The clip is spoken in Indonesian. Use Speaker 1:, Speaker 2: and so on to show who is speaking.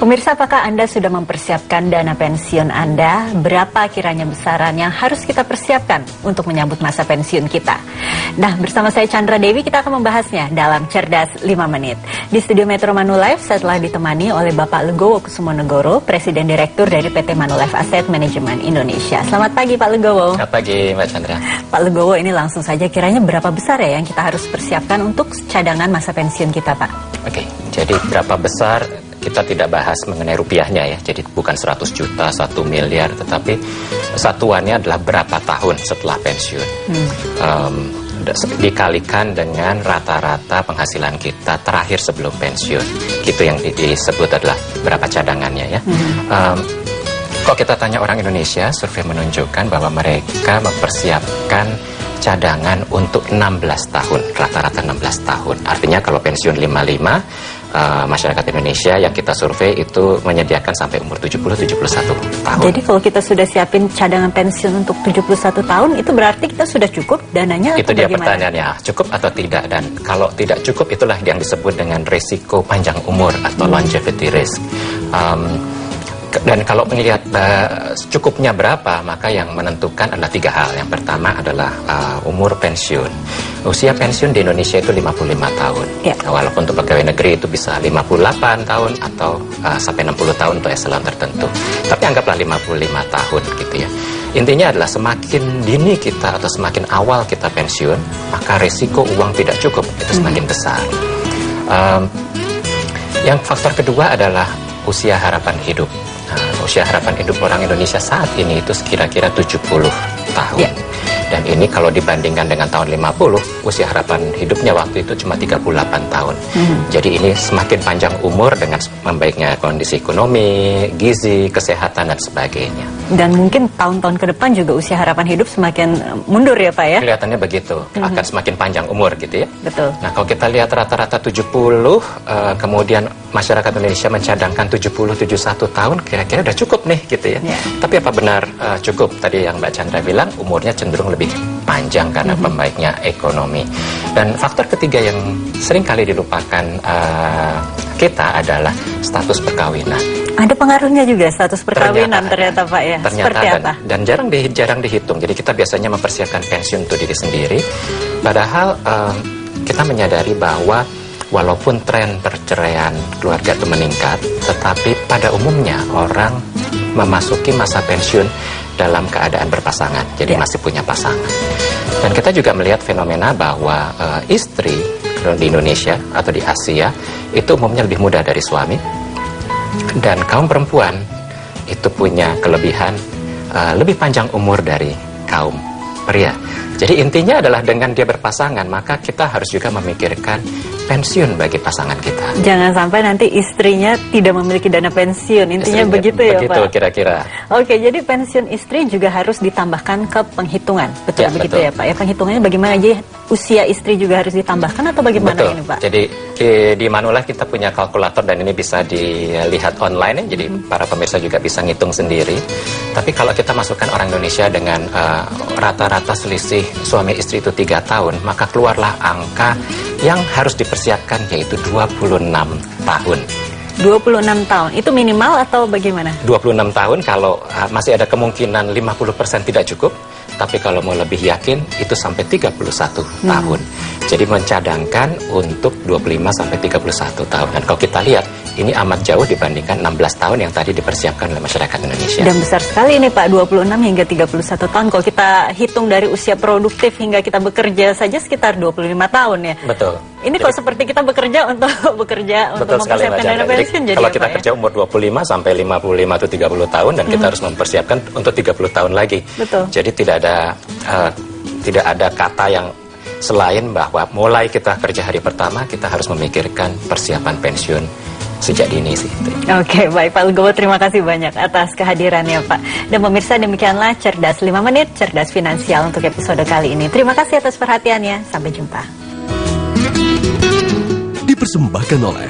Speaker 1: Pemirsa, apakah Anda sudah mempersiapkan dana pensiun Anda? Berapa kiranya besaran yang harus kita persiapkan untuk menyambut masa pensiun kita? Nah, bersama saya Chandra Dewi, kita akan membahasnya dalam Cerdas 5 Menit. Di studio Metro Manulife, saya telah ditemani oleh Bapak Legowo Kusumonegoro, Presiden Direktur dari PT Manulife Asset Management Indonesia. Selamat pagi, Pak Legowo.
Speaker 2: Selamat pagi, Mbak Chandra.
Speaker 1: Pak Legowo, ini langsung saja, kiranya berapa besar ya yang kita harus persiapkan untuk cadangan masa pensiun kita, Pak?
Speaker 2: Oke, jadi berapa besar? Kita tidak bahas mengenai rupiahnya ya, jadi bukan 100 juta, 1 miliar, tetapi satuannya adalah berapa tahun setelah pensiun. Dikalikan dengan rata-rata penghasilan kita terakhir sebelum pensiun. Itu yang disebut adalah berapa cadangannya ya. Kalau kita tanya orang Indonesia, survei menunjukkan bahwa mereka mempersiapkan cadangan untuk 16 tahun, rata-rata 16 tahun. Artinya kalau pensiun 55, masyarakat Indonesia yang kita survei itu menyediakan sampai umur 70-71 tahun.
Speaker 1: Jadi kalau kita sudah siapin cadangan pensiun untuk 71 tahun, itu berarti kita sudah cukup dananya
Speaker 2: itu
Speaker 1: atau
Speaker 2: dia
Speaker 1: bagaimana?
Speaker 2: Pertanyaannya, cukup atau tidak? Dan kalau tidak cukup, itulah yang disebut dengan risiko panjang umur atau longevity risk. Dan kalau melihat cukupnya berapa, maka yang menentukan adalah 3 hal. Yang pertama adalah umur pensiun. Usia pensiun di Indonesia itu 55 tahun.
Speaker 1: Ya.
Speaker 2: Walaupun untuk pegawai negeri itu bisa 58 tahun atau sampai 60 tahun untuk eselon tertentu. Tapi anggaplah 55 tahun gitu ya. Intinya adalah semakin dini kita atau semakin awal kita pensiun, maka resiko uang tidak cukup itu semakin besar. Yang faktor kedua adalah usia harapan hidup. Usia harapan hidup orang Indonesia saat ini itu kira-kira 70 tahun. Yeah. Dan ini kalau dibandingkan dengan tahun 50, usia harapan hidupnya waktu itu cuma 38 tahun. Jadi ini semakin panjang umur dengan membaiknya kondisi ekonomi, gizi, kesehatan, dan sebagainya.
Speaker 1: Dan mungkin tahun-tahun ke depan juga usia harapan hidup semakin mundur ya, Pak ya?
Speaker 2: Kelihatannya begitu, akan semakin panjang umur gitu ya.
Speaker 1: Betul.
Speaker 2: Nah, kalau kita lihat rata-rata 70, kemudian masyarakat Indonesia mencadangkan 70-71 tahun, kira-kira udah cukup nih gitu ya. Yeah. Tapi apa benar cukup? Tadi yang Mbak Chandra bilang, umurnya cenderung lebih panjang karena membaiknya ekonomi. Dan faktor ketiga yang sering kali dilupakan kita adalah status perkawinan.
Speaker 1: Ada pengaruhnya juga status perkawinan ternyata Pak ya?
Speaker 2: Ternyata
Speaker 1: seperti apa?
Speaker 2: Dan jarang dihitung. Jadi kita biasanya mempersiapkan pensiun untuk diri sendiri. Padahal kita menyadari bahwa walaupun tren perceraian keluarga itu meningkat, tetapi pada umumnya orang memasuki masa pensiun dalam keadaan berpasangan, jadi masih punya pasangan. Dan kita juga melihat fenomena bahwa istri di Indonesia atau di Asia itu umumnya lebih muda dari suami, dan kaum perempuan itu punya kelebihan lebih panjang umur dari kaum pria. Jadi intinya adalah dengan dia berpasangan, maka kita harus juga memikirkan pensiun bagi pasangan kita.
Speaker 1: Jangan sampai nanti istrinya tidak memiliki dana pensiun, intinya begitu ya Pak?
Speaker 2: Begitu kira-kira.
Speaker 1: Oke, jadi pensiun istri juga harus ditambahkan ke penghitungan, betul ya, begitu betul. Ya Pak? Ya, penghitungannya bagaimana aja? Usia istri juga harus ditambahkan atau bagaimana
Speaker 2: betul.
Speaker 1: Ini Pak?
Speaker 2: Jadi di Manulife kita punya kalkulator dan ini bisa dilihat online ya, jadi para pemirsa juga bisa ngitung sendiri. Tapi kalau kita masukkan orang Indonesia dengan rata-rata selisih suami istri itu 3 tahun, maka keluarlah angka yang harus dipersiapkan yaitu 26 tahun.
Speaker 1: 26 tahun, itu minimal atau bagaimana?
Speaker 2: 26 tahun kalau masih ada kemungkinan 50% tidak cukup, tapi kalau mau lebih yakin itu sampai 31 tahun. Jadi mencadangkan untuk 25 sampai 31 tahun. Dan kalau kita lihat, ini amat jauh dibandingkan 16 tahun yang tadi dipersiapkan oleh masyarakat Indonesia.
Speaker 1: Dan besar sekali ini Pak, 26 hingga 31 tahun. Kalau kita hitung dari usia produktif hingga kita bekerja saja sekitar 25 tahun ya.
Speaker 2: Betul.
Speaker 1: Ini kok seperti kita bekerja untuk mempersiapkan dana pensiun. Jadi
Speaker 2: kalau kita
Speaker 1: ya?
Speaker 2: kerja umur 25 sampai 55 atau 30 tahun dan kita harus mempersiapkan untuk 30 tahun lagi.
Speaker 1: Betul.
Speaker 2: Jadi tidak ada kata yang selain bahwa mulai kita kerja hari pertama kita harus memikirkan persiapan pensiun sejak dini sih.
Speaker 1: Oke, baik Pak Legowo, terima kasih banyak atas kehadirannya Pak. Dan pemirsa, demikianlah Cerdas 5 Menit, Cerdas Finansial untuk episode kali ini. Terima kasih atas perhatiannya, sampai jumpa.
Speaker 3: Dipersembahkan oleh